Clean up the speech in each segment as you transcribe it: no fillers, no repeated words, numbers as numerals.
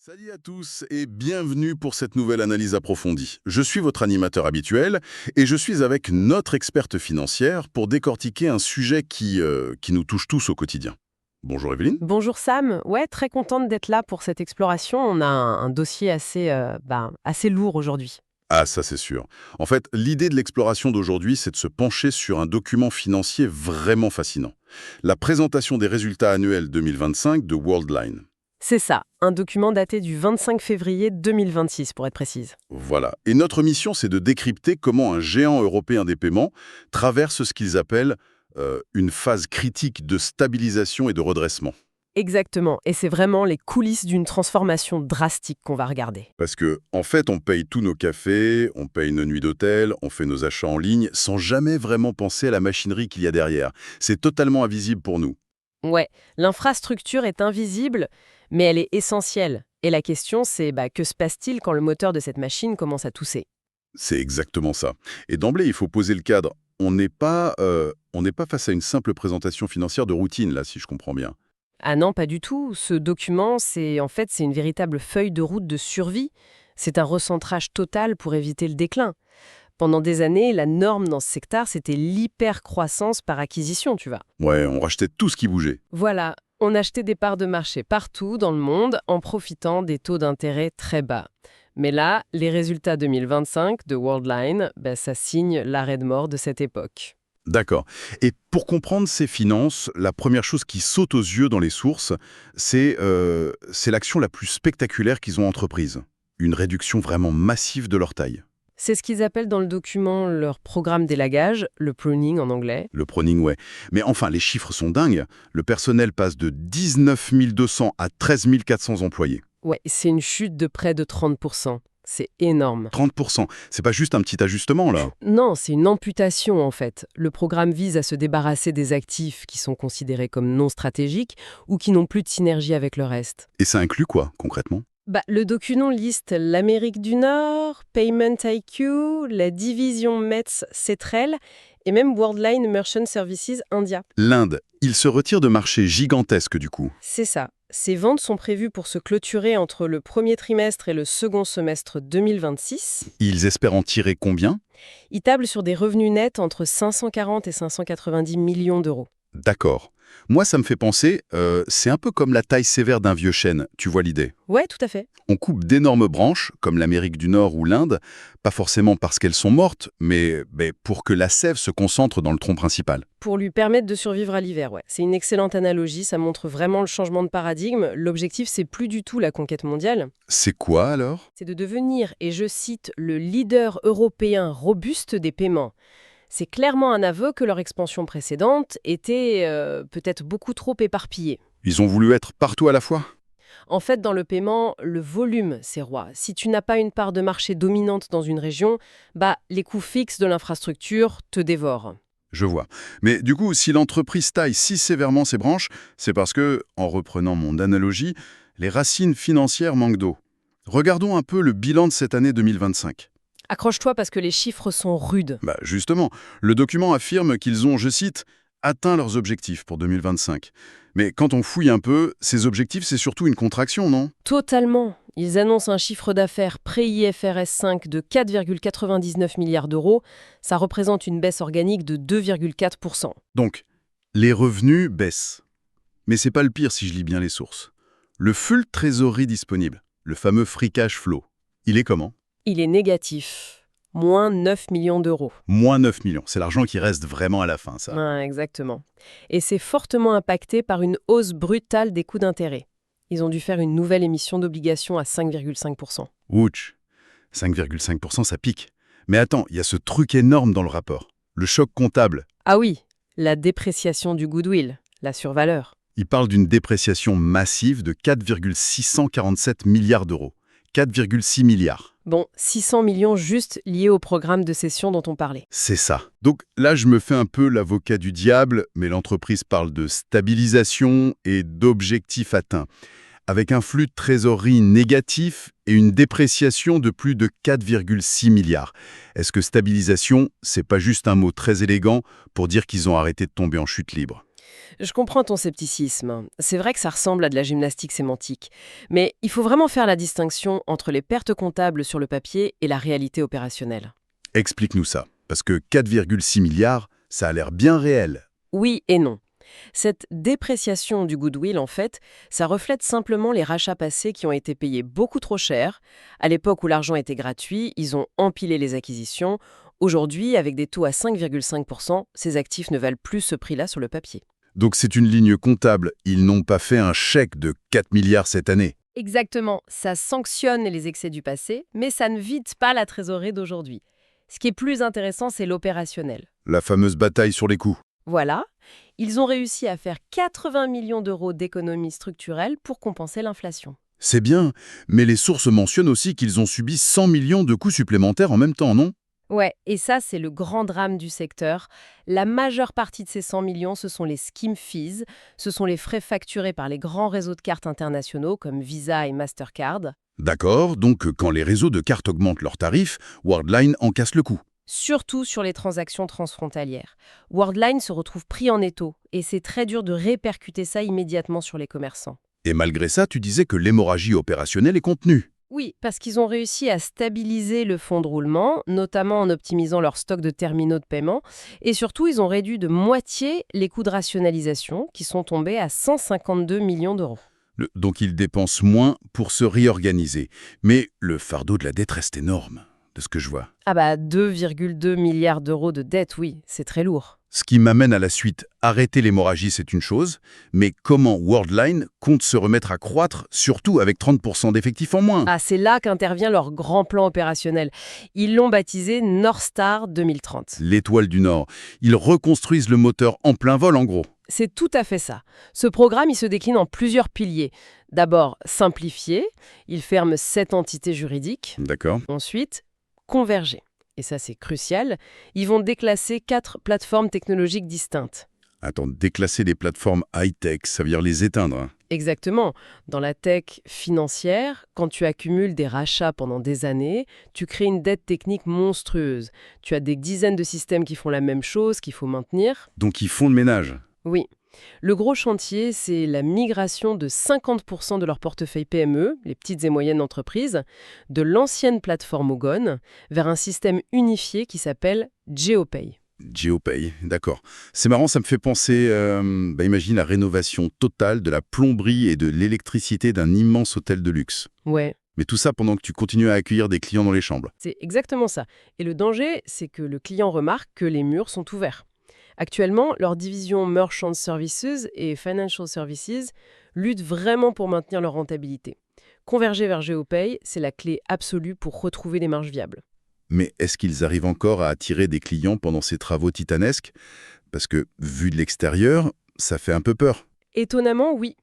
Salut à tous et bienvenue pour cette nouvelle analyse approfondie. Je suis votre animateur habituel et je suis avec notre experte financière pour décortiquer un sujet qui nous touche tous au quotidien. Bonjour Evelyne. Bonjour Sam, ouais, très contente d'être là pour cette exploration. On a un dossier assez lourd aujourd'hui. Ah ça c'est sûr. En fait, l'idée de l'exploration d'aujourd'hui, c'est de se pencher sur un document financier vraiment fascinant. La présentation des résultats annuels 2025 de Worldline. C'est ça, un document daté du 25 février 2026 pour être précise. Voilà. Et notre mission, c'est de décrypter comment un géant européen des paiements traverse ce qu'ils appellent une phase critique de stabilisation et de redressement. Exactement, et c'est vraiment les coulisses d'une transformation drastique qu'on va regarder. Parce que, en fait, on paye tous nos cafés, on paye nos nuits d'hôtel, on fait nos achats en ligne, sans jamais vraiment penser à la machinerie qu'il y a derrière. C'est totalement invisible pour nous. Ouais, l'infrastructure est invisible, mais elle est essentielle. Et la question c'est, que se passe-t-il quand le moteur de cette machine commence à tousser? C'est exactement ça. Et d'emblée, il faut poser le cadre. On n'est pas face à une simple présentation financière de routine, là, si je comprends bien. Ah non, pas du tout. Ce document, c'est une véritable feuille de route de survie. C'est un recentrage total pour éviter le déclin. Pendant des années, la norme dans ce secteur, c'était l'hypercroissance par acquisition, tu vois. Ouais, on rachetait tout ce qui bougeait. Voilà, on achetait des parts de marché partout dans le monde en profitant des taux d'intérêt très bas. Mais là, les résultats 2025 de Worldline, ça signe l'arrêt de mort de cette époque. D'accord. Et pour comprendre ces finances, la première chose qui saute aux yeux dans les sources, c'est l'action la plus spectaculaire qu'ils ont entreprise. Une réduction vraiment massive de leur taille. C'est ce qu'ils appellent dans le document leur programme d'élagage, le pruning en anglais. Le pruning, ouais. Mais enfin, les chiffres sont dingues. Le personnel passe de 19 200 à 13 400 employés. Ouais, c'est une chute de près de 30%. C'est énorme. 30%. C'est pas juste un petit ajustement, là. Non, c'est une amputation en fait. Le programme vise à se débarrasser des actifs qui sont considérés comme non stratégiques ou qui n'ont plus de synergie avec le reste. Et ça inclut quoi, concrètement? Le document liste l'Amérique du Nord, Payment IQ, la division Metz Cetrel et même Worldline Merchant Services India. L'Inde, il se retire de marchés gigantesques, du coup. C'est ça. Ces ventes sont prévues pour se clôturer entre le premier trimestre et le second semestre 2026. Ils espèrent en tirer combien? Ils tablent sur des revenus nets entre 540 et 590 millions d'euros. D'accord. Moi, ça me fait penser, c'est un peu comme la taille sévère d'un vieux chêne, tu vois l'idée. Ouais, tout à fait. On coupe d'énormes branches, comme l'Amérique du Nord ou l'Inde, pas forcément parce qu'elles sont mortes, mais pour que la sève se concentre dans le tronc principal. Pour lui permettre de survivre à l'hiver, ouais. C'est une excellente analogie, ça montre vraiment le changement de paradigme. L'objectif, c'est plus du tout la conquête mondiale. C'est quoi alors? C'est de devenir, et je cite, le leader européen robuste des paiements. C'est clairement un aveu que leur expansion précédente était peut-être beaucoup trop éparpillée. Ils ont voulu être partout à la fois? En fait, dans le paiement, le volume, c'est roi. Si tu n'as pas une part de marché dominante dans une région, les coûts fixes de l'infrastructure te dévorent. Je vois. Mais du coup, si l'entreprise taille si sévèrement ses branches, c'est parce que, en reprenant mon analogie, les racines financières manquent d'eau. Regardons un peu le bilan de cette année 2025. Accroche-toi parce que les chiffres sont rudes. Justement, le document affirme qu'ils ont, je cite, atteint leurs objectifs pour 2025. Mais quand on fouille un peu, ces objectifs, c'est surtout une contraction, non? Totalement. Ils annoncent un chiffre d'affaires pré-IFRS 5 de 4,99 milliards d'euros. Ça représente une baisse organique de 2,4%. Donc, les revenus baissent. Mais c'est pas le pire si je lis bien les sources. Le full trésorerie disponible, le fameux free cash flow, il est comment? Il est négatif. Moins 9 millions d'euros. Moins 9 millions. C'est l'argent qui reste vraiment à la fin, ça. Ouais, exactement. Et c'est fortement impacté par une hausse brutale des coûts d'intérêt. Ils ont dû faire une nouvelle émission d'obligations à 5,5%. Ouch, 5,5%, ça pique. Mais attends, il y a ce truc énorme dans le rapport. Le choc comptable. Ah oui, la dépréciation du goodwill, la survaleur. Il parle d'une dépréciation massive de 4,647 milliards d'euros. 4,6 milliards. Bon, 600 millions juste liés au programme de cession dont on parlait. C'est ça. Donc là, je me fais un peu l'avocat du diable, mais l'entreprise parle de stabilisation et d'objectifs atteints, avec un flux de trésorerie négatif et une dépréciation de plus de 4,6 milliards. Est-ce que stabilisation, c'est pas juste un mot très élégant pour dire qu'ils ont arrêté de tomber en chute libre? Je comprends ton scepticisme. C'est vrai que ça ressemble à de la gymnastique sémantique. Mais il faut vraiment faire la distinction entre les pertes comptables sur le papier et la réalité opérationnelle. Explique-nous ça, parce que 4,6 milliards, ça a l'air bien réel. Oui et non. Cette dépréciation du goodwill, en fait, ça reflète simplement les rachats passés qui ont été payés beaucoup trop cher. À l'époque où l'argent était gratuit, ils ont empilé les acquisitions. Aujourd'hui, avec des taux à 5,5%, ces actifs ne valent plus ce prix-là sur le papier. Donc c'est une ligne comptable, ils n'ont pas fait un chèque de 4 milliards cette année. Exactement, ça sanctionne les excès du passé, mais ça ne vide pas la trésorerie d'aujourd'hui. Ce qui est plus intéressant, c'est l'opérationnel. La fameuse bataille sur les coûts. Voilà, ils ont réussi à faire 80 millions d'euros d'économies structurelles pour compenser l'inflation. C'est bien, mais les sources mentionnent aussi qu'ils ont subi 100 millions de coûts supplémentaires en même temps, non? Ouais, et ça, c'est le grand drame du secteur. La majeure partie de ces 100 millions, ce sont les scheme fees, ce sont les frais facturés par les grands réseaux de cartes internationaux comme Visa et Mastercard. D'accord, donc quand les réseaux de cartes augmentent leurs tarifs, Worldline en casse le coup. Surtout sur les transactions transfrontalières. Worldline se retrouve pris en étau, et c'est très dur de répercuter ça immédiatement sur les commerçants. Et malgré ça, tu disais que l'hémorragie opérationnelle est contenue. Oui, parce qu'ils ont réussi à stabiliser le fonds de roulement, notamment en optimisant leur stock de terminaux de paiement, et surtout, ils ont réduit de moitié les coûts de rationalisation, qui sont tombés à 152 millions d'euros. Donc ils dépensent moins pour se réorganiser. Mais le fardeau de la dette reste énorme, de ce que je vois. Ah bah 2,2 milliards d'euros de dette, oui, c'est très lourd. Ce qui m'amène à la suite. Arrêter l'hémorragie, c'est une chose, mais comment Worldline compte se remettre à croître, surtout avec 30% d'effectifs en moins? Ah, c'est là qu'intervient leur grand plan opérationnel. Ils l'ont baptisé North Star 2030. L'étoile du Nord. Ils reconstruisent le moteur en plein vol, en gros. C'est tout à fait ça. Ce programme, il se décline en plusieurs piliers. D'abord, simplifier. Il ferme 7 entités juridiques. D'accord. Ensuite, converger. Et ça, c'est crucial. Ils vont déclasser 4 plateformes technologiques distinctes. Attends, déclasser des plateformes high-tech, ça veut dire les éteindre, hein. Exactement. Dans la tech financière, quand tu accumules des rachats pendant des années, tu crées une dette technique monstrueuse. Tu as des dizaines de systèmes qui font la même chose, qu'il faut maintenir. Donc ils font le ménage. Oui. Le gros chantier, c'est la migration de 50% de leur portefeuille PME, les petites et moyennes entreprises, de l'ancienne plateforme Ogone vers un système unifié qui s'appelle GeoPay. GeoPay, d'accord. C'est marrant, ça me fait penser, imagine la rénovation totale de la plomberie et de l'électricité d'un immense hôtel de luxe. Ouais, Mais tout ça pendant que tu continues à accueillir des clients dans les chambres. c'est exactement ça. Et le danger, c'est que le client remarque que les murs sont ouverts. Actuellement, leur division Merchant Services et Financial Services luttent vraiment pour maintenir leur rentabilité. Converger vers GeoPay, c'est la clé absolue pour retrouver des marges viables. Mais est-ce qu'ils arrivent encore à attirer des clients pendant ces travaux titanesques? Parce que, vu de l'extérieur, ça fait un peu peur. Étonnamment, oui.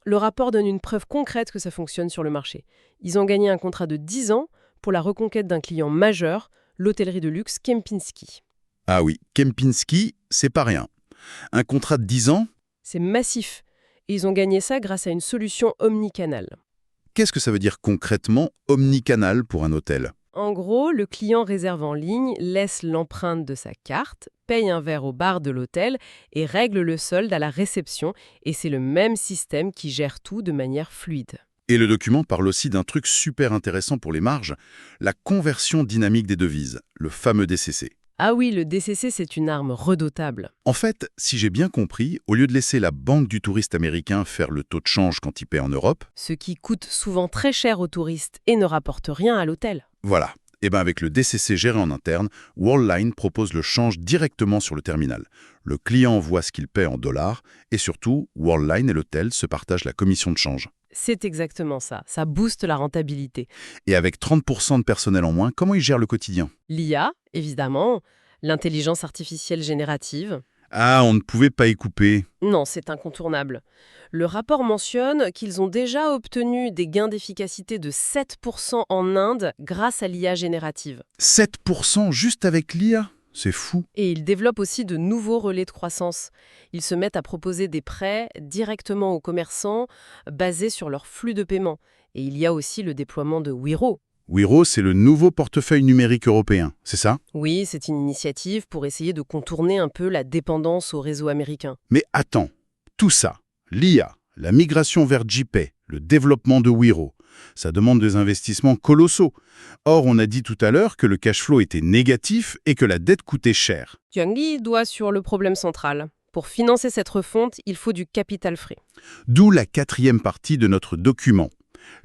Le rapport donne une preuve concrète que ça fonctionne sur le marché. Ils ont gagné un contrat de 10 ans pour la reconquête d'un client majeur, l'hôtellerie de luxe Kempinski. Ah oui, Kempinski, c'est pas rien. Un contrat de 10 ans? C'est massif. Et ils ont gagné ça grâce à une solution omnicanal. Qu'est-ce que ça veut dire concrètement omnicanal pour un hôtel? En gros, le client réserve en ligne, laisse l'empreinte de sa carte, paye un verre au bar de l'hôtel et règle le solde à la réception. Et c'est le même système qui gère tout de manière fluide. Et le document parle aussi d'un truc super intéressant pour les marges, la conversion dynamique des devises, le fameux DCC. Ah oui, le DCC, c'est une arme redoutable. En fait, si j'ai bien compris, au lieu de laisser la banque du touriste américain faire le taux de change quand il paie en Europe, Ce qui coûte souvent très cher aux touristes et ne rapporte rien à l'hôtel. voilà. Et bien avec le DCC géré en interne, Worldline propose le change directement sur le terminal. Le client voit ce qu'il paie en dollars et surtout, Worldline et l'hôtel se partagent la commission de change. C'est exactement ça. Ça booste la rentabilité. Et avec 30% de personnel en moins, comment ils gèrent le quotidien? L'IA, évidemment. L'intelligence artificielle générative. Ah, on ne pouvait pas y couper. Non, c'est incontournable. Le rapport mentionne qu'ils ont déjà obtenu des gains d'efficacité de 7% en Inde grâce à l'IA générative. 7% juste avec l'IA? C'est fou. Et ils développent aussi de nouveaux relais de croissance. Ils se mettent à proposer des prêts directement aux commerçants basés sur leur flux de paiement. Et il y a aussi le déploiement de Wiro. Wiro, c'est le nouveau portefeuille numérique européen, c'est ça? Oui, c'est une initiative pour essayer de contourner un peu la dépendance au réseau américain. Mais attends, Tout ça, l'IA, la migration vers JPay, le développement de Wiro, ça demande des investissements colossaux. Or, on a dit tout à l'heure que le cash flow était négatif et que la dette coûtait cher. Tiangli doit sur le problème central. Pour financer cette refonte, il faut du capital frais. D'où la 4e partie de notre document,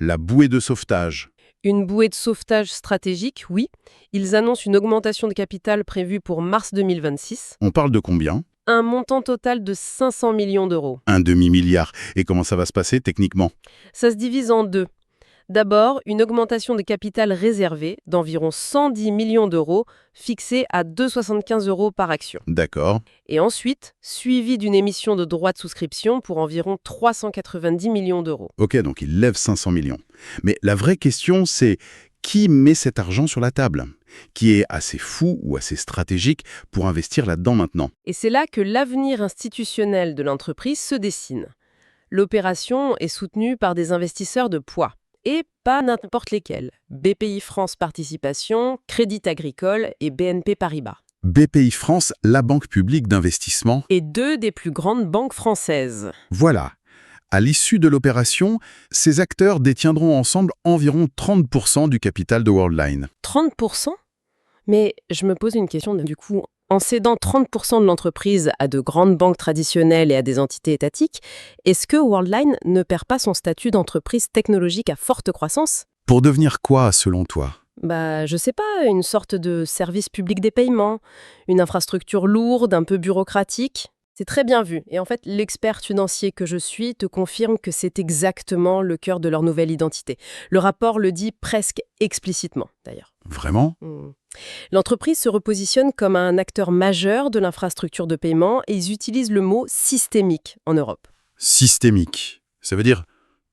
la bouée de sauvetage. Une bouée de sauvetage stratégique, oui. Ils annoncent une augmentation de capital prévue pour mars 2026. On parle de combien? Un montant total de 500 millions d'euros. Un demi-milliard. Et comment ça va se passer techniquement? Ça se divise en deux. D'abord, une augmentation de capital réservé d'environ 110 millions d'euros, fixée à 2,75 € par action. D'accord. Et ensuite, suivi d'une émission de droits de souscription pour environ 390 millions d'euros. Ok, donc il lève 500 millions. Mais la vraie question, c'est qui met cet argent sur la table? Qui est assez fou ou assez stratégique pour investir là-dedans maintenant? Et c'est là que l'avenir institutionnel de l'entreprise se dessine. L'opération est soutenue par des investisseurs de poids. Et pas n'importe lesquels. BPI France Participation, Crédit Agricole et BNP Paribas. BPI France, la banque publique d'investissement. Et deux des plus grandes banques françaises. Voilà. À l'issue de l'opération, ces acteurs détiendront ensemble environ 30% du capital de Worldline. 30%? Mais je me pose une question du coup. En cédant 30% de l'entreprise à de grandes banques traditionnelles et à des entités étatiques, est-ce que Worldline ne perd pas son statut d'entreprise technologique à forte croissance? Pour devenir quoi, selon toi? Je sais pas, une sorte de service public des paiements, une infrastructure lourde, un peu bureaucratique. C'est très bien vu. Et en fait, l'expert financier que je suis te confirme que c'est exactement le cœur de leur nouvelle identité. Le rapport le dit presque explicitement, d'ailleurs. Vraiment? L'entreprise se repositionne comme un acteur majeur de l'infrastructure de paiement et ils utilisent le mot systémique en Europe. Systémique. Ça veut dire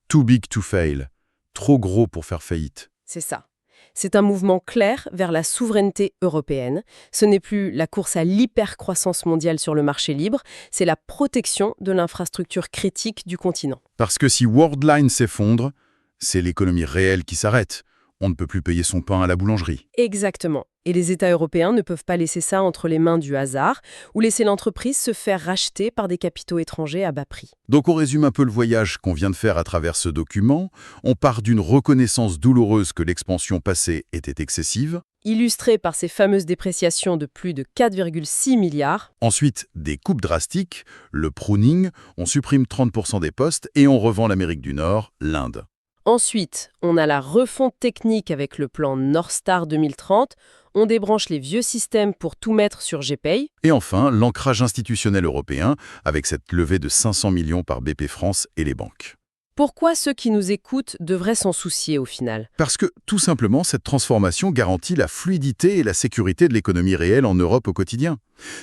too big to fail. Trop gros pour faire faillite. C'est ça. C'est un mouvement clair vers la souveraineté européenne. Ce n'est plus la course à l'hypercroissance mondiale sur le marché libre, c'est la protection de l'infrastructure critique du continent. Parce que si Worldline s'effondre, c'est l'économie réelle qui s'arrête. On ne peut plus payer son pain à la boulangerie. Exactement. Et les États européens ne peuvent pas laisser ça entre les mains du hasard ou laisser l'entreprise se faire racheter par des capitaux étrangers à bas prix. Donc on résume un peu le voyage qu'on vient de faire à travers ce document. On part d'une reconnaissance douloureuse que l'expansion passée était excessive. Illustrée par ces fameuses dépréciations de plus de 4,6 milliards. Ensuite, des coupes drastiques, le pruning, on supprime 30% des postes et on revend l'Amérique du Nord, l'Inde. Ensuite, on a la refonte technique avec le plan North Star 2030. On débranche les vieux systèmes pour tout mettre sur GPay. Et enfin, l'ancrage institutionnel européen avec cette levée de 500 millions par BP France et les banques. Pourquoi ceux qui nous écoutent devraient s'en soucier au final? Parce que, tout simplement, cette transformation garantit la fluidité et la sécurité de l'économie réelle en Europe au quotidien.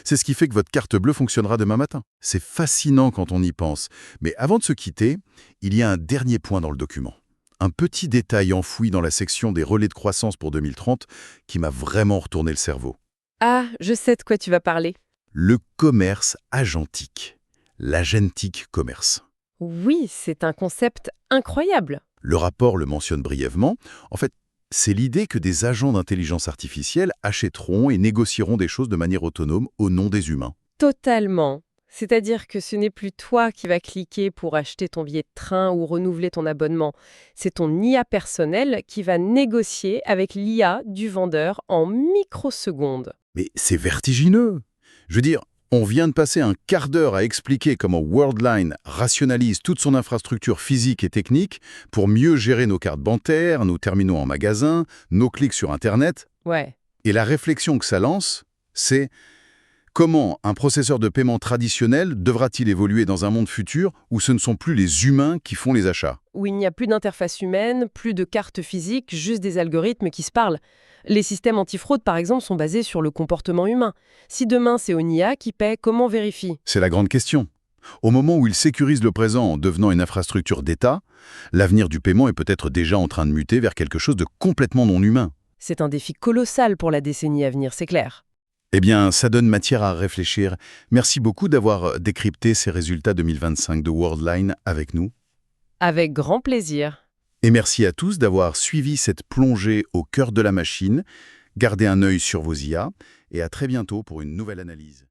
C'est ce qui fait que votre carte bleue fonctionnera demain matin. C'est fascinant quand on y pense. Mais avant de se quitter, il y a un dernier point dans le document. Un petit détail enfoui dans la section des relais de croissance pour 2030 qui m'a vraiment retourné le cerveau. Ah, je sais de quoi tu vas parler. Le commerce agentique. L'agentic commerce. Oui, c'est un concept incroyable. Le rapport le mentionne brièvement. En fait, c'est l'idée que des agents d'intelligence artificielle achèteront et négocieront des choses de manière autonome au nom des humains. Totalement. C'est-à-dire que ce n'est plus toi qui vas cliquer pour acheter ton billet de train ou renouveler ton abonnement. C'est ton IA personnel qui va négocier avec l'IA du vendeur en microsecondes. Mais c'est vertigineux. Je veux dire, on vient de passer un quart d'heure à expliquer comment Worldline rationalise toute son infrastructure physique et technique pour mieux gérer nos cartes bancaires, nos terminaux en magasin, nos clics sur Internet. Ouais. Et la réflexion que ça lance, c'est comment un processeur de paiement traditionnel devra-t-il évoluer dans un monde futur où ce ne sont plus les humains qui font les achats? Où il n'y a plus d'interface humaine, plus de cartes physiques, juste des algorithmes qui se parlent. Les systèmes antifraude, par exemple, sont basés sur le comportement humain. Si demain c'est une IA qui paie, comment vérifie? C'est la grande question. Au moment où il sécurise le présent en devenant une infrastructure d'État, l'avenir du paiement est peut-être déjà en train de muter vers quelque chose de complètement non humain. C'est un défi colossal pour la décennie à venir, c'est clair. Eh bien, ça donne matière à réfléchir. Merci beaucoup d'avoir décrypté ces résultats 2025 de Worldline avec nous. Avec grand plaisir. Et merci à tous d'avoir suivi cette plongée au cœur de la machine. Gardez un œil sur vos IA et à très bientôt pour une nouvelle analyse.